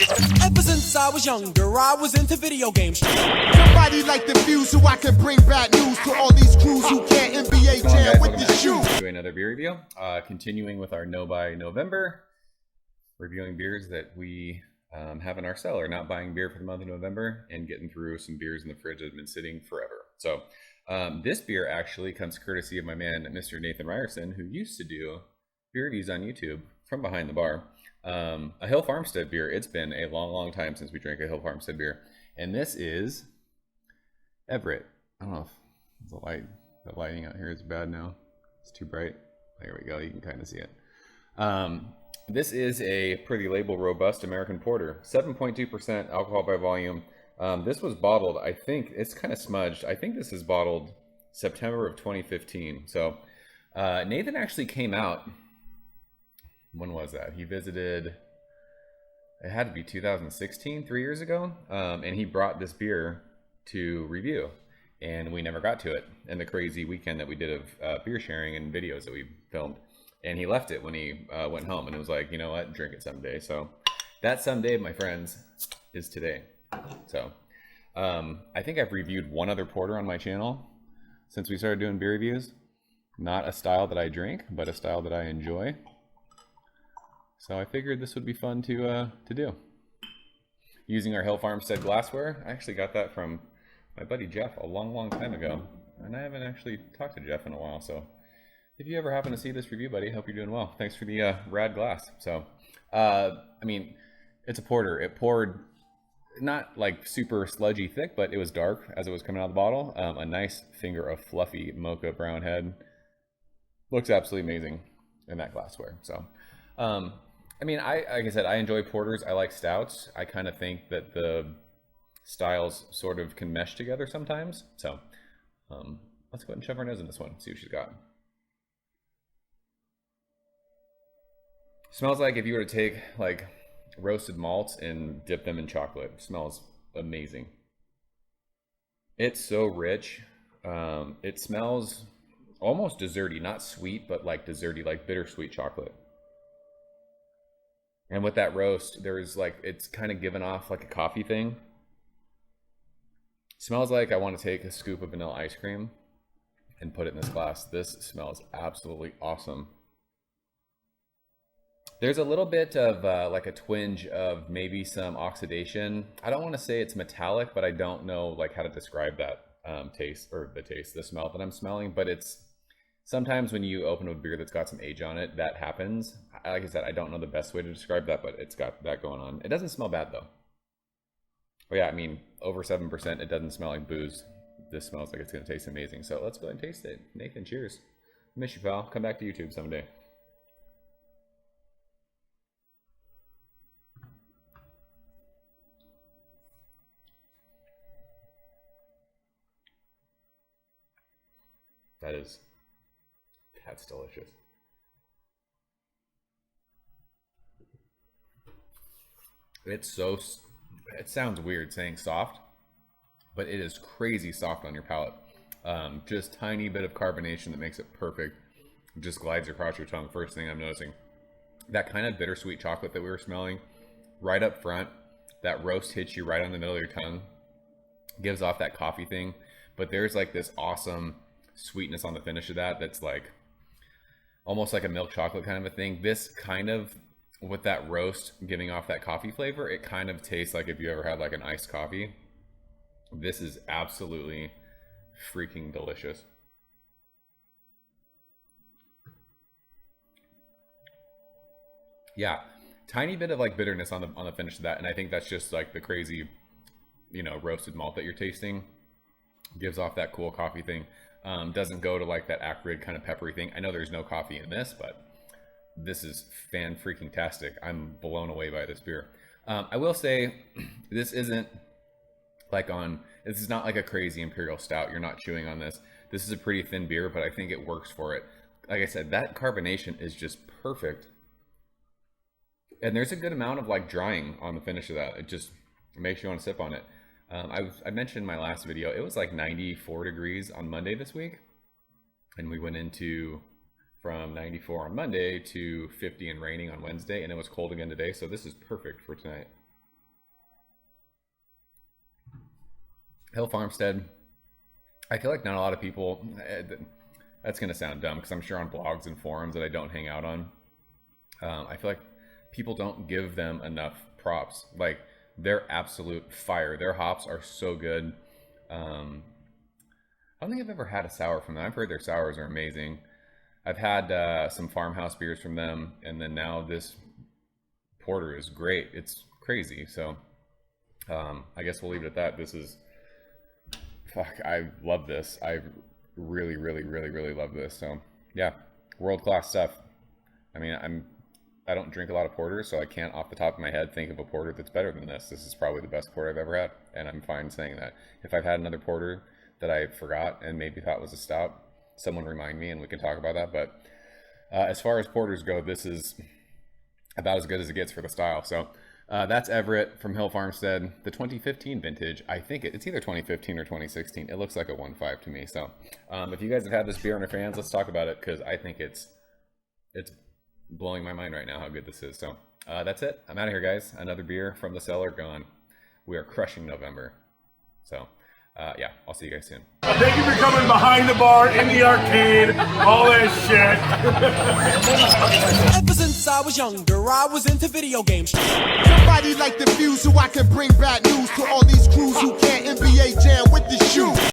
Ever since I was younger, I was into video games. Somebody like the Fuse so I can bring bad news to all these crews who can't NBA jam with the shoe. Do another beer review. Continuing with our No Buy November, reviewing beers that we have in our cellar, not buying beer for the month of November and getting through some beers in the fridge that have been sitting forever. So this beer actually comes courtesy of my man, Mr. Nathan Ryerson, who used to do beer reviews on YouTube from behind the bar. A Hill Farmstead beer. It's been a long time since we drank a Hill Farmstead beer. And this is Everett. I don't know if the lighting out here is bad now. It's too bright. There we go. You can kind of see it. This is a pretty label robust American porter. 7.2% alcohol by volume. This was bottled, I think, it's kind of smudged. I think this is bottled September of 2015. So Nathan actually came out. When was that? He visited, it had to be 2016, 3 years ago. And he brought this beer to review. And we never got to it in the crazy weekend that we did of beer sharing and videos that we filmed. And he left it when he went home, and it was like, you know what, drink it someday. So that someday, my friends, is today. So I think I've reviewed one other porter on my channel since we started doing beer reviews. Not a style that I drink, but a style that I enjoy. So I figured this would be fun to do. Using our Hill Farmstead glassware. I actually got that from my buddy Jeff a long time ago, and I haven't actually talked to Jeff in a while. So if you ever happen to see this review, buddy, hope you're doing well. Thanks for the rad glass. So, I mean, it's a porter. It poured not like super sludgy thick, but it was dark as it was coming out of the bottle. A nice finger of fluffy mocha brown head. Looks absolutely amazing in that glassware. So, I mean, like I said, I enjoy porters. I like stouts. I kind of think that the styles sort of can mesh together sometimes. So, let's go ahead and shove our nose in this one. See what she's got. Smells like if you were to take like roasted malts and dip them in chocolate. It smells amazing. It's so rich. It smells almost desserty, not sweet, but like desserty, like bittersweet chocolate. And with that roast, there's like, it's kind of given off like a coffee thing. Smells like I want to take a scoop of vanilla ice cream and put it in this glass. This smells absolutely awesome. There's a little bit of like a twinge of maybe some oxidation. I don't want to say it's metallic, but I don't know like how to describe that the smell that I'm smelling. But it's sometimes when you open a beer that's got some age on it, that happens. Like I said, I don't know the best way to describe that, but it's got that going on. It doesn't smell bad though. But yeah, I mean, over 7%, it doesn't smell like booze. This smells like it's going to taste amazing. So let's go ahead and taste it. Nathan, cheers. Miss you, pal. Come back to YouTube someday. That's delicious. It sounds weird saying soft, but it is crazy soft on your palate. Just tiny bit of carbonation that makes it perfect. It just glides across your tongue. First thing I'm noticing. That kind of bittersweet chocolate that we were smelling right up front, that roast hits you right on the middle of your tongue. Gives off that coffee thing, but there's like this awesome sweetness on the finish of that that's like almost like a milk chocolate kind of a thing. This kind of, with that roast giving off that coffee flavor, it kind of tastes like if you ever had like an iced coffee. This is absolutely freaking delicious. Yeah, tiny bit of like bitterness on the finish of that, and I think that's just like the crazy, you know, roasted malt that you're tasting. Gives off that cool coffee thing. Doesn't go to like that acrid kind of peppery thing. I know there's no coffee in this, but this is fan-freaking-tastic. I'm blown away by this beer. I will say, this isn't like this is not like a crazy imperial stout. You're not chewing on this. This is a pretty thin beer, but I think it works for it. Like I said, that carbonation is just perfect. And there's a good amount of like drying on the finish of that. It just makes you want to sip on it. I mentioned in my last video, it was like 94 degrees on Monday this week. And we went into from 94 on Monday to 50 and raining on Wednesday. And it was cold again today. So this is perfect for tonight. Hill Farmstead. I feel like not a lot of people, that's going to sound dumb because I'm sure on blogs and forums that I don't hang out on, I feel like people don't give them enough props. Like, they're absolute fire. Their hops are so good. I don't think I've ever had a sour from them. I've heard their sours are amazing. I've had some farmhouse beers from them, and then now this porter is great. It's crazy. So I guess we'll leave it at that. This is, fuck, I love this. I really, really, really, really love this. So yeah, world-class stuff. I mean, I don't drink a lot of porters, so I can't off the top of my head think of a porter that's better than this. This is probably the best porter I've ever had, and I'm fine saying that. If I've had another porter that I forgot and maybe thought was a stout, someone remind me and we can talk about that. But as far as porters go, this is about as good as it gets for the style. So that's Everett from Hill Farmstead, the 2015 vintage. I think it's either 2015 or 2016. It looks like a 1.5 to me. So if you guys have had this beer and are fans, let's talk about it, because I think it's blowing my mind right now how good this is. So that's it. I'm out of here, guys. Another beer from the cellar gone. We are crushing November. So yeah, I'll see you guys soon. Thank you for coming behind the bar, in the arcade, all that shit. Ever since I was younger, I was into video games. Somebody like the Fuse so I can bring bad news to all these crews who can't NBA jam with the shoe.